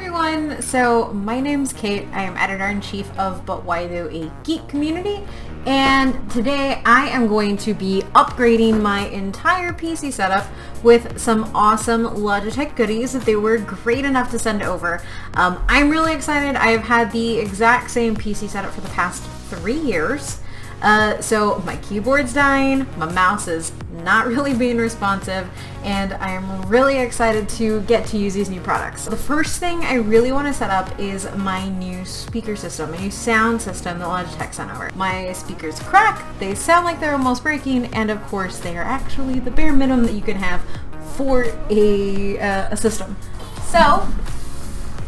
everyone, so my name's Kate. I am editor-in-chief of But Why Though, a Geek community, and today I am going to be upgrading my entire PC setup with some awesome Logitech goodies that they were great enough to send over. I'm really excited. I have had the exact same PC setup for the past 3 years. So my keyboard's dying, my mouse is not really being responsive, and I am really excited to get to use these new products. The first thing I really want to set up is my new speaker system, my new sound system that Logitech sent over. My speakers crack, they sound like they're almost breaking, and of course they are actually the bare minimum that you can have for a system. So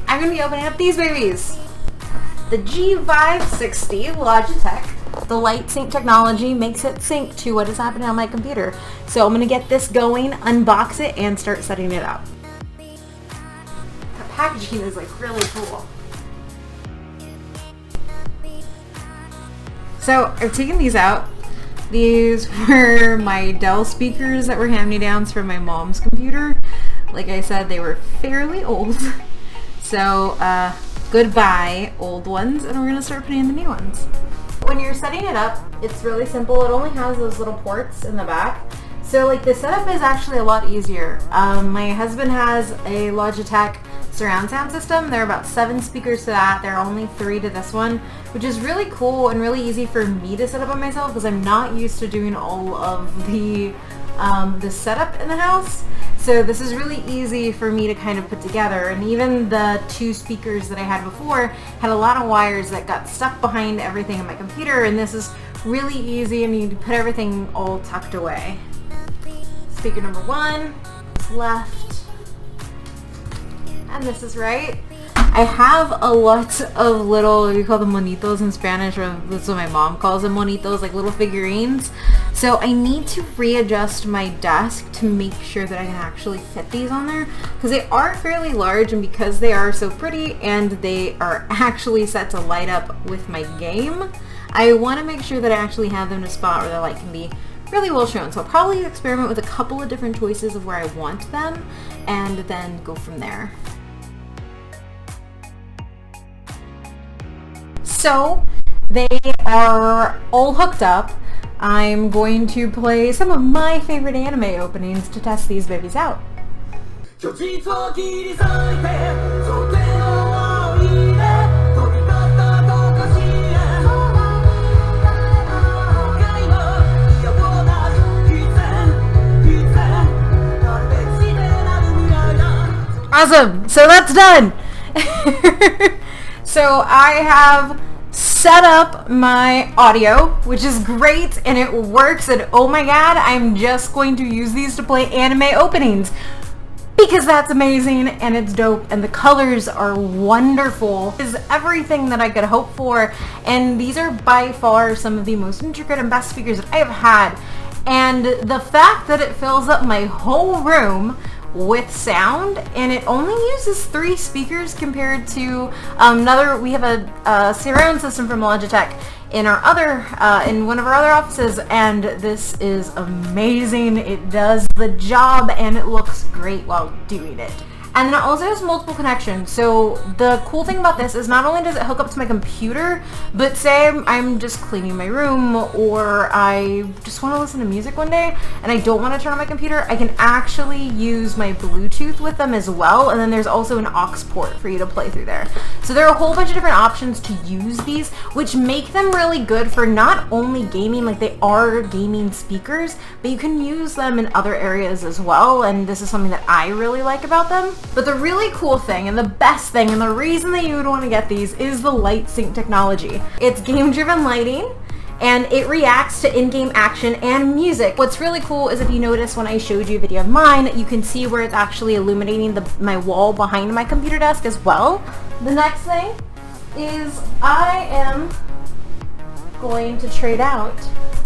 I'm going to be opening up these babies. The G903 Logitech. The Lightsync technology makes it sync to what is happening on my computer. So I'm going to get this going, unbox it, and start setting it up. The packaging is like really cool. So I've taken these out. These were my Dell speakers that were hand-me-downs from my mom's computer. Like I said, they were fairly old. So goodbye old ones, and we're going to start putting in the new ones. When you're setting it up, it's really simple. It only has those little ports in the back. So like the setup is actually a lot easier. My husband has a Logitech surround sound system. There are about 7 speakers to that. There are only 3 to this one, which is really cool and really easy for me to set up on myself because I'm not used to doing all of the setup in the house. So this is really easy for me to kind of put together, and even the 2 speakers that I had before had a lot of wires that got stuck behind everything in my computer, and this is really easy and you can put everything all tucked away. Speaker number 1 is left, and this is right. I have a lot of little, we call them monitos in Spanish, or that's what my mom calls them, monitos, like little figurines. So I need to readjust my desk to make sure that I can actually fit these on there, because they are fairly large, and because they are so pretty and they are actually set to light up with my game, I want to make sure that I actually have them in a spot where the light can be really well shown. So I'll probably experiment with a couple of different choices of where I want them and then go from there. So they are all hooked up. I'm going to play some of my favorite anime openings to test these babies out. Awesome! So that's done! So I have set up my audio, which is great, and it works, and oh my god, I'm just going to use these to play anime openings because that's amazing and it's dope, and the colors are wonderful. It's everything that I could hope for, and these are by far some of the most intricate and best speakers that I have had, and the fact that it fills up my whole room with sound, and it only uses 3 speakers compared to we have a surround system from Logitech in our in one of our other offices, and this is amazing. It does the job and it looks great while doing it. And then it also has multiple connections. So the cool thing about this is not only does it hook up to my computer, but say I'm just cleaning my room, or I just want to listen to music one day and I don't want to turn on my computer, I can actually use my Bluetooth with them as well. And then there's also an aux port for you to play through there. So there are a whole bunch of different options to use these, which make them really good for not only gaming, like they are gaming speakers, but you can use them in other areas as well. And this is something that I really like about them. But the really cool thing and the best thing and the reason that you would want to get these is the Lightsync technology. It's game-driven lighting and it reacts to in-game action and music. What's really cool is if you notice when I showed you a video of mine, you can see where it's actually illuminating my wall behind my computer desk as well. The next thing is I am going to trade out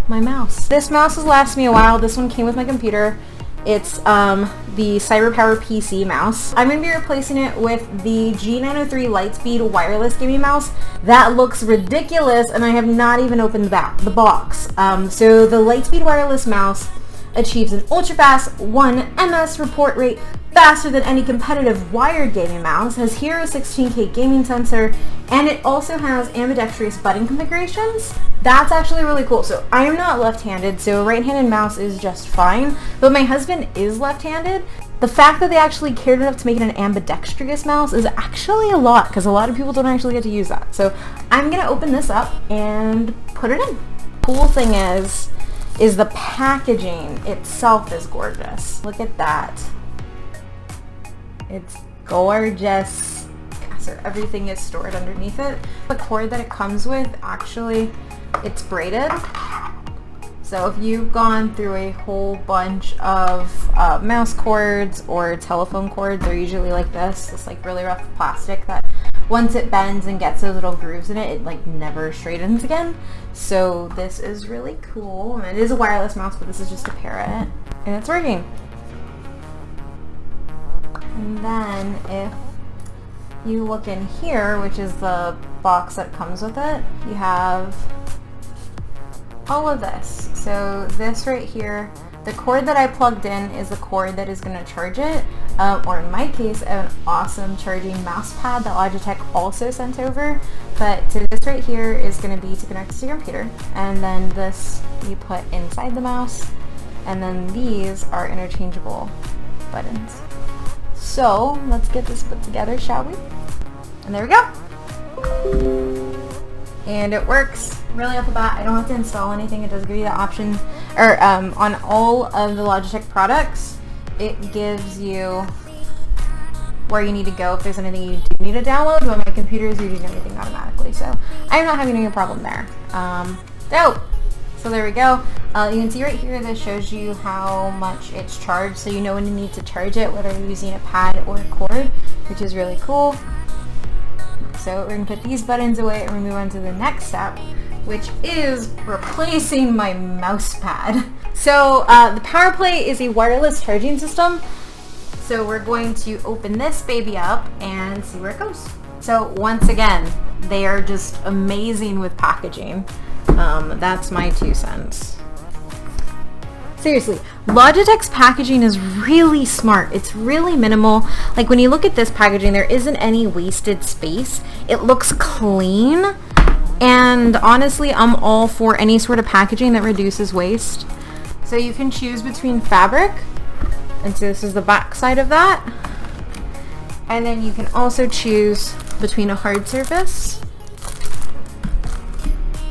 my mouse. This mouse has lasted me a while. This one came with my computer. It's the CyberPower PC mouse. I'm going to be replacing it with the G903 Lightspeed wireless gaming mouse. That looks ridiculous, and I have not even opened the box. So the Lightspeed wireless mouse achieves an ultra-fast 1 ms report rate, faster than any competitive wired gaming mouse, has Hero 16K gaming sensor, and it also has ambidextrous button configurations. That's actually really cool. So I am not left-handed, so a right-handed mouse is just fine, but my husband is left-handed. The fact that they actually cared enough to make it an ambidextrous mouse is actually a lot, because a lot of people don't actually get to use that. So I'm gonna open this up and put it in. Cool thing is the packaging itself is gorgeous. Look at that. It's gorgeous. So everything is stored underneath it. The cord that it comes with, actually, it's braided. So if you've gone through a whole bunch of mouse cords or telephone cords, they're usually like this. It's like really rough plastic that once it bends and gets those little grooves in it, it like never straightens again. So this is really cool. And it is a wireless mouse, but this is just to pair it. And it's working. And then if you look in here, which is the box that comes with it, you have all of this. So this right here, the cord that I plugged in is the cord that is going to charge it, or in my case, an awesome charging mouse pad that Logitech also sent over. But so this right here is going to be to connect to your computer, and then this you put inside the mouse, and then these are interchangeable buttons. So let's get this put together, shall we? And there we go. And it works really off the bat. I don't have to install anything. It does give you the option, or on all of the Logitech products, it gives you where you need to go if there's anything you do need to download. But my computer is reading everything automatically, so I'm not having any problem there. So there we go. You can see right here, this shows you how much it's charged, so you know when you need to charge it, whether you're using a pad or a cord, which is really cool. So we're going to put these buttons away and we move on to the next step, which is replacing my mouse pad. So the PowerPlay is a wireless charging system. So we're going to open this baby up and see where it goes. So once again, they are just amazing with packaging. That's my 2 cents. Seriously, Logitech's packaging is really smart. It's really minimal. Like when you look at this packaging, there isn't any wasted space. It looks clean. And honestly, I'm all for any sort of packaging that reduces waste. So you can choose between fabric. And so this is the back side of that. And then you can also choose between a hard surface.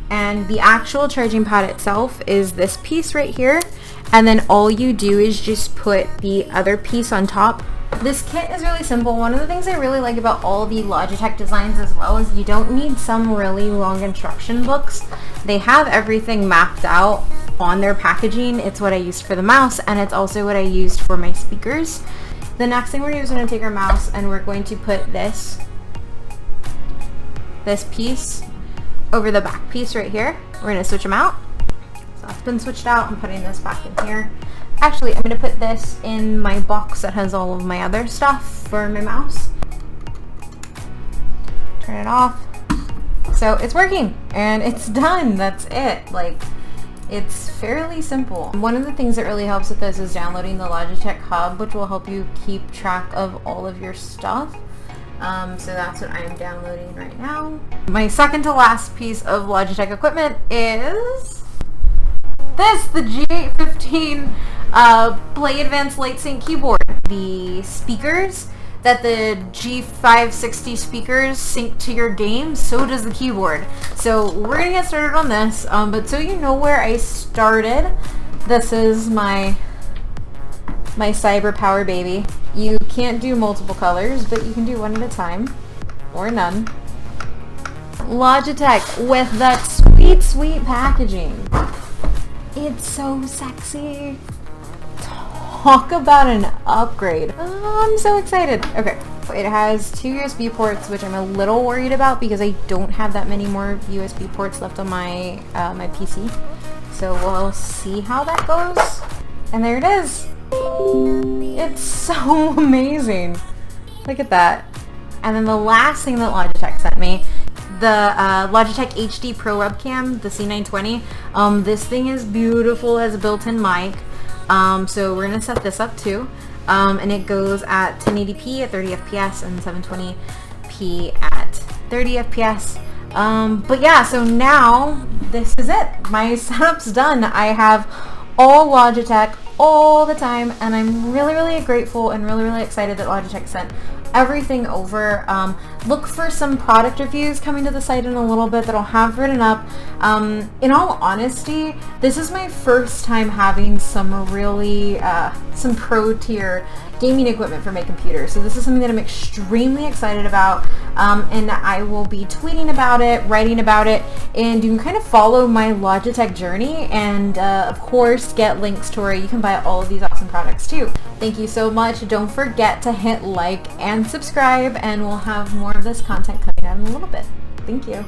And the actual charging pad itself is this piece right here. And then all you do is just put the other piece on top. This kit is really simple. One of the things I really like about all the Logitech designs as well is you don't need some really long instruction books. They have everything mapped out on their packaging. It's what I used for the mouse, and it's also what I used for my speakers. The next thing we're going to do is going to take our mouse and we're going to put this piece over the back piece right here. We're going to switch them out. So that's been switched out. I'm putting this back in here. Actually, I'm going to put this in my box that has all of my other stuff for my mouse. Turn it off. So it's working and it's done. That's it. Like, it's fairly simple. One of the things that really helps with this is downloading the Logitech Hub, which will help you keep track of all of your stuff. So that's what I'm downloading right now. My second to last piece of Logitech equipment is this, the G903 Play Advanced Lightsync keyboard. The speakers that the G560 speakers sync to your game, so does the keyboard. So we're gonna get started on this, but so you know where I started, this is my Cyber Power baby. You can't do multiple colors, but you can do one at a time, or none. Logitech with that sweet, sweet packaging. It's so sexy. Talk about an upgrade. Oh, I'm so excited. Okay, it has 2 USB ports, which I'm a little worried about because I don't have that many more USB ports left on my my PC. So we'll see how that goes. And there it is. It's so amazing. Look at that. And then the last thing that Logitech sent me, the Logitech HD Pro Webcam, the C920. This thing is beautiful, has a built-in mic. So we're gonna set this up too, and it goes at 1080p at 30 FPS and 720p at 30 FPS. But yeah, so now this is it. My setup's done. I have all Logitech all the time, and I'm really grateful and really excited that Logitech sent everything over. Look for some product reviews coming to the site in a little bit that I'll have written up. In all honesty, this is my first time having some really some pro tier gaming equipment for my computer, so this is something that I'm extremely excited about, and I will be tweeting about it, writing about it, and you can kind of follow my Logitech journey, and of course get links to where you can buy all of these awesome products too. Thank you so much. Don't forget to hit like and subscribe, and we'll have more of this content coming out in a little bit. Thank you.